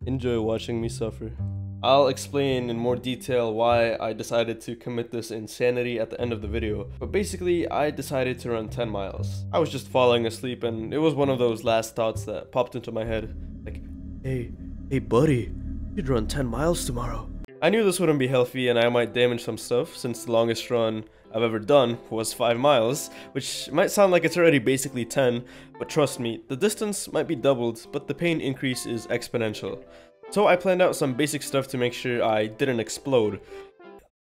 Enjoy watching me suffer. I'll explain in more detail why I decided to commit this insanity at the end of the video, but basically I decided to run 10 miles. I was just falling asleep and it was one of those last thoughts that popped into my head, like, hey buddy, you'd run 10 miles tomorrow. I knew this wouldn't be healthy and I might damage some stuff, since the longest run I've ever done was 5 miles, which might sound like it's already basically 10, but trust me, the distance might be doubled, but the pain increase is exponential. So I planned out some basic stuff to make sure I didn't explode.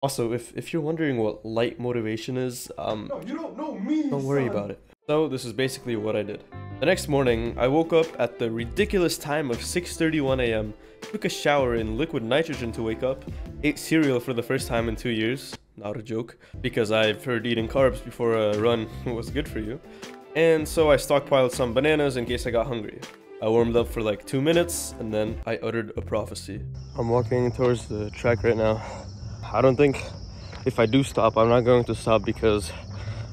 Also, if you're wondering what light motivation is, no, you don't know me, don't worry about it. So this is basically what I did. The next morning, I woke up at the ridiculous time of 6:31 AM, took a shower in liquid nitrogen to wake up, ate cereal for the first time in 2 years, not a joke, because I've heard eating carbs before a run was good for you, and so I stockpiled some bananas in case I got hungry. I warmed up for like 2 minutes, and then I uttered a prophecy. I'm walking towards the track right now. I don't think if I do stop, I'm not going to stop because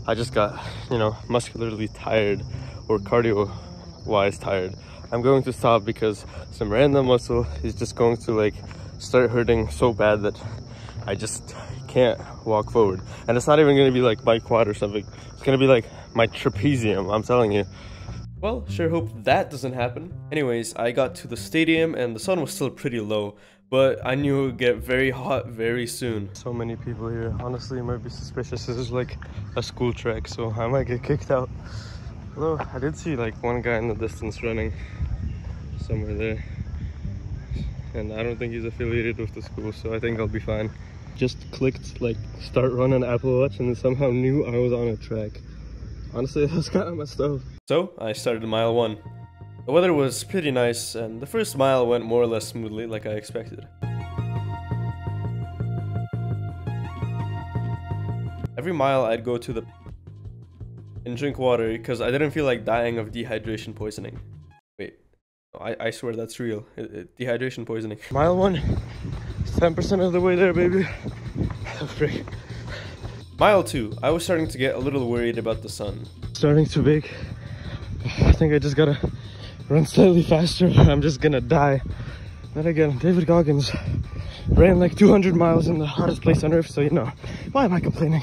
I just got, muscularly tired or cardio-wise tired. I'm going to stop because some random muscle is just going to like start hurting so bad that I just can't walk forward. And it's not even going to be like my quad or something. It's going to be like my trapezium, I'm telling you. Well, sure hope that doesn't happen. Anyways, I got to the stadium and the sun was still pretty low, but I knew it would get very hot very soon. So many people here. Honestly, it might be suspicious. This is like a school track, so I might get kicked out. Although, I did see like one guy in the distance running somewhere there. And I don't think he's affiliated with the school, so I think I'll be fine. Just clicked like start run on Apple Watch and then somehow knew I was on a track. Honestly, that was kind of messed up. So, I started mile 1. The weather was pretty nice, and the first mile went more or less smoothly like I expected. Every mile I'd go to the and drink water because I didn't feel like dying of dehydration poisoning. Wait, I swear that's real. Dehydration poisoning. Mile 1, 10% of the way there, baby. Mile 2, I was starting to get a little worried about the sun. Starting to bake. I think I just gotta run slightly faster or I'm just gonna die. Then again, David Goggins ran like 200 miles in the hottest place on earth, so why am I complaining?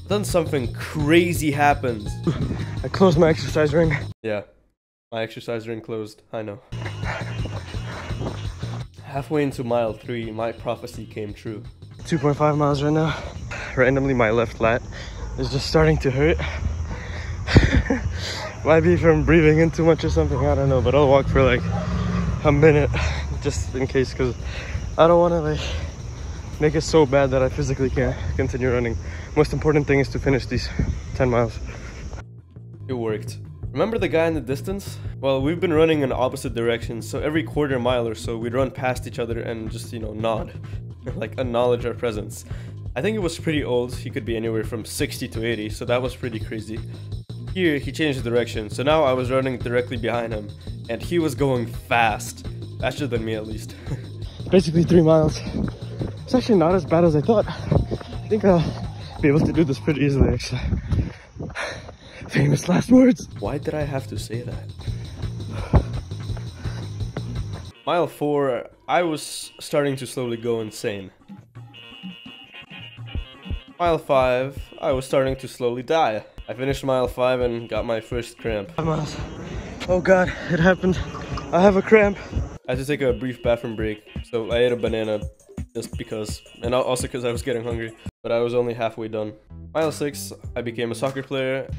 Then something crazy happened. I closed my exercise ring. Yeah, my exercise ring closed, I know. Halfway into mile 3, my prophecy came true. 2.5 miles right now. Randomly, my left lat is just starting to hurt. Might be from breathing in too much or something, I don't know, but I'll walk for like a minute just in case, because I don't want to like make it so bad that I physically can't continue running. Most important thing is to finish these 10 miles. It worked. Remember the guy in the distance? Well, we've been running in opposite directions, so every quarter mile or so we'd run past each other and just, nod. Like acknowledge our presence. I think it was pretty old. He could be anywhere from 60 to 80, so that was pretty crazy. Here, he changed the direction, so now I was running directly behind him, and he was going fast. Faster than me, at least. Basically 3 miles. It's actually not as bad as I thought. I think I'll be able to do this pretty easily, actually. Famous last words. Why did I have to say that? Mile 4, I was starting to slowly go insane. Mile 5, I was starting to slowly die. I finished mile 5 and got my first cramp. 5 miles. Oh god, it happened. I have a cramp. I had to take a brief bathroom break, so I ate a banana just because, and also because I was getting hungry, but I was only halfway done. Mile 6, I became a soccer player.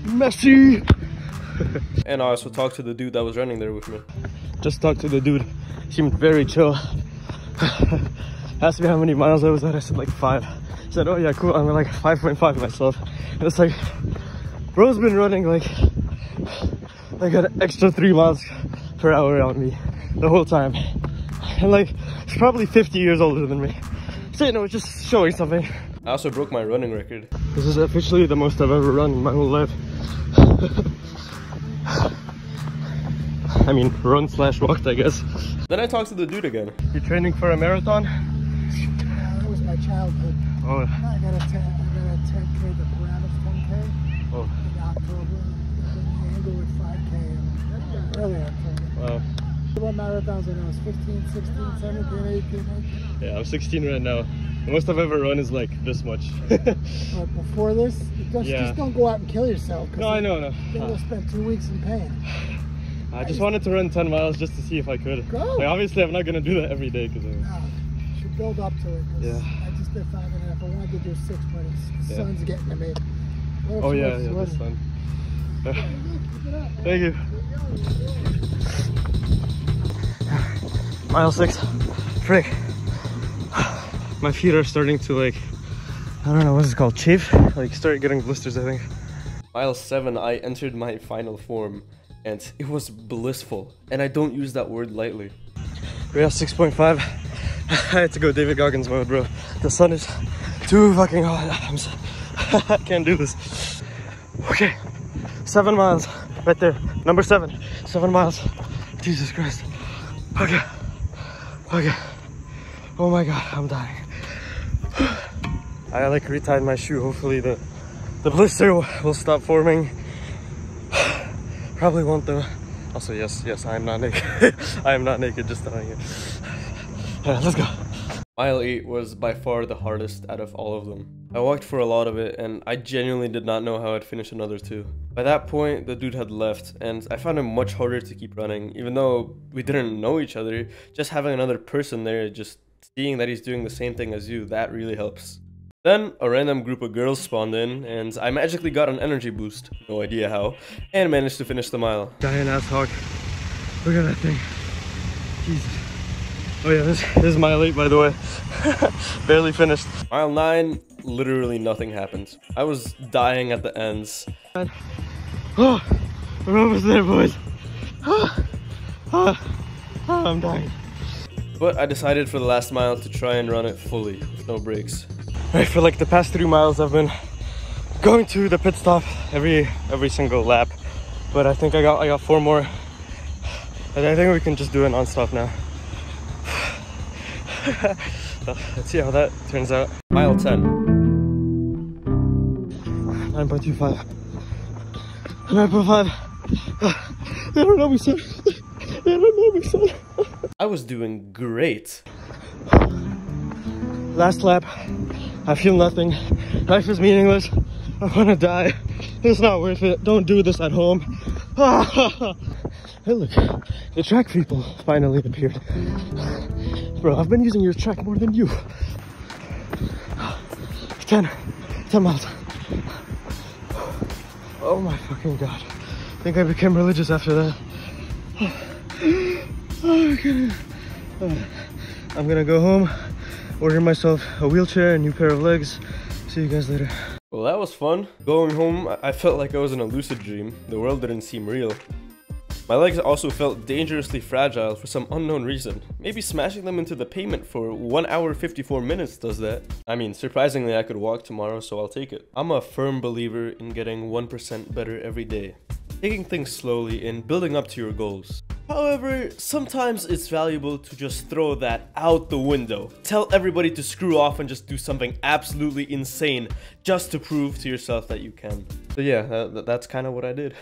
Messi! And I also talked to the dude that was running there with me. Just talked to the dude. He seemed very chill. Asked me how many miles I was at. I said like 5. He said, oh yeah, cool. I'm like 5.5 myself. And it's like, bro's been running like an extra 3 miles per hour on me the whole time. And like, he's probably 50 years older than me. So it's just showing something. I also broke my running record. This is officially the most I've ever run in my whole life. I mean, run/walked, I guess. Then I talked to the dude again. You're training for a marathon? That was my childhood. Oh. I got a 10K, the Paramus 10K in October. And then the Angle with 5K in early October. Wow. What marathons are those? 15, 16, 17, 18, 19? Yeah, I'm 16 right now. The most I've ever run is like this much. But before this, just don't go out and kill yourself. No, I know. No. Then you'll spend 2 weeks in pain. I just wanted to run 10 miles just to see if I could. Go. Like, obviously, I'm not going to do that every day. Cause No, you should build up to it. Yeah. I just did 5.5. I wanted to do 6, but the sun's getting to me. Oh, yeah, the sun. Thank you. Mile 6. Frick. My feet are starting to like, I don't know, what's it called? Chafe? Like start getting blisters, I think. Mile 7, I entered my final form and it was blissful. And I don't use that word lightly. We're at 6.5. I had to go David Goggins mode, bro. The sun is too fucking hot. I can't do this. Okay, 7 miles right there. Number 7. 7 miles. Jesus Christ. Okay. Okay. Oh my god, I'm dying. I like retied my shoe. Hopefully the blister will stop forming. Probably won't though. Also, yes, I am not naked. I am not naked, just telling you. Yeah, let's go. Mile 8 was by far the hardest out of all of them. I walked for a lot of it and I genuinely did not know how I'd finish another 2. By that point, the dude had left and I found it much harder to keep running. Even though we didn't know each other, just having another person there, just seeing that he's doing the same thing as you, that really helps. Then a random group of girls spawned in and I magically got an energy boost, no idea how, and managed to finish the mile. Giant ass hog. Look at that thing. Jesus. Oh yeah, this is mile 8 by the way. Barely finished. Mile 9, literally nothing happened. I was dying at the ends. Oh, we're almost there, boys. I'm dying. But I decided for the last mile to try and run it fully, with no breaks. Right, for like the past 3 miles I've been going to the pit stop every single lap. But I think I got 4 more. And I think we can just do it non-stop now. Let's see how that turns out. Mile 10. 9.25. 9.5. They don't know me, son. They don't know me, son. I was doing great. Last lap. I feel nothing. Life is meaningless. I want to die. It's not worth it. Don't do this at home. Hey, look. The track people finally appeared. Bro, I've been using your track more than you. 10 miles. Oh my fucking god. I think I became religious after that. I'm gonna go home, order myself a wheelchair, a new pair of legs. See you guys later. Well, that was fun. Going home, I felt like I was in a lucid dream. The world didn't seem real. My legs also felt dangerously fragile for some unknown reason. Maybe smashing them into the pavement for 1 hour 54 minutes does that. I mean, surprisingly I could walk tomorrow, so I'll take it. I'm a firm believer in getting 1% better every day. Taking things slowly and building up to your goals. However, sometimes it's valuable to just throw that out the window. Tell everybody to screw off and just do something absolutely insane just to prove to yourself that you can. So yeah, that's kind of what I did.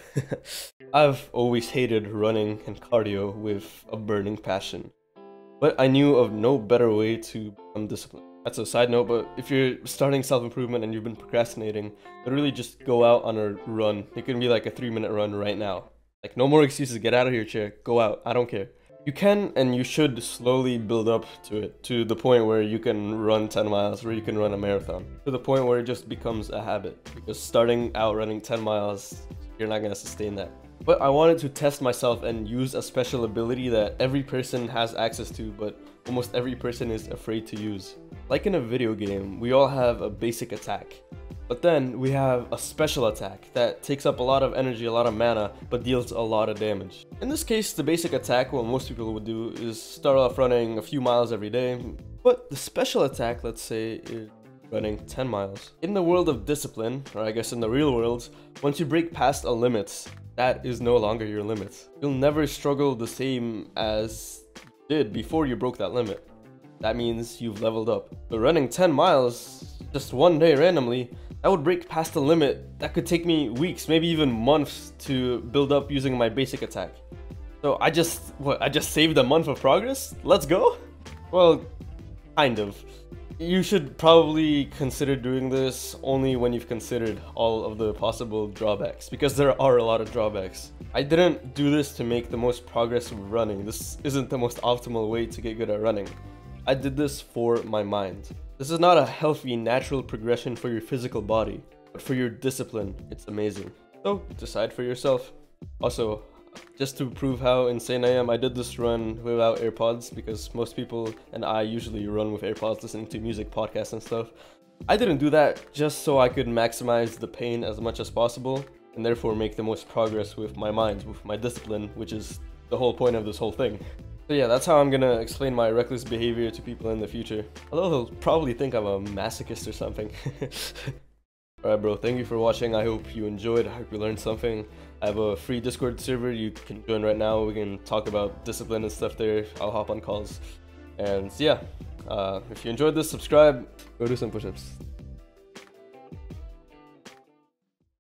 I've always hated running and cardio with a burning passion. But I knew of no better way to become disciplined. That's a side note, but if you're starting self-improvement and you've been procrastinating, literally just go out on a run. It can be like a 3-minute run right now. Like, no more excuses, get out of your chair, go out, I don't care. You can and you should slowly build up to it, to the point where you can run 10 miles, where you can run a marathon. To the point where it just becomes a habit. Because starting out running 10 miles, you're not gonna sustain that. But I wanted to test myself and use a special ability that every person has access to, but almost every person is afraid to use. Like in a video game, we all have a basic attack. But then we have a special attack that takes up a lot of energy, a lot of mana, but deals a lot of damage. In this case, the basic attack, what most people would do, is start off running a few miles every day. But the special attack, let's say, is running 10 miles. In the world of discipline, or I guess in the real world, once you break past a limit, that is no longer your limit. You'll never struggle the same as you did before you broke that limit. That means you've leveled up. But running 10 miles, just one day randomly, that would break past a limit that could take me weeks, maybe even months to build up using my basic attack. So I just saved a month of progress? Let's go? Well, kind of. You should probably consider doing this only when you've considered all of the possible drawbacks, because there are a lot of drawbacks. I didn't do this to make the most progress with running. This isn't the most optimal way to get good at running. I did this for my mind. This is not a healthy, natural progression for your physical body, but for your discipline, it's amazing. So decide for yourself. Also, just to prove how insane I am, I did this run without AirPods, because most people and I usually run with AirPods listening to music, podcasts and stuff. I didn't do that just so I could maximize the pain as much as possible, and therefore make the most progress with my mind, with my discipline, which is the whole point of this whole thing. So yeah, that's how I'm gonna explain my reckless behavior to people in the future. Although they'll probably think I'm a masochist or something. Alright bro, thank you for watching. I hope you enjoyed. I hope you learned something. I have a free Discord server you can join right now. We can talk about discipline and stuff there. I'll hop on calls. And yeah, if you enjoyed this, subscribe, go do some push-ups.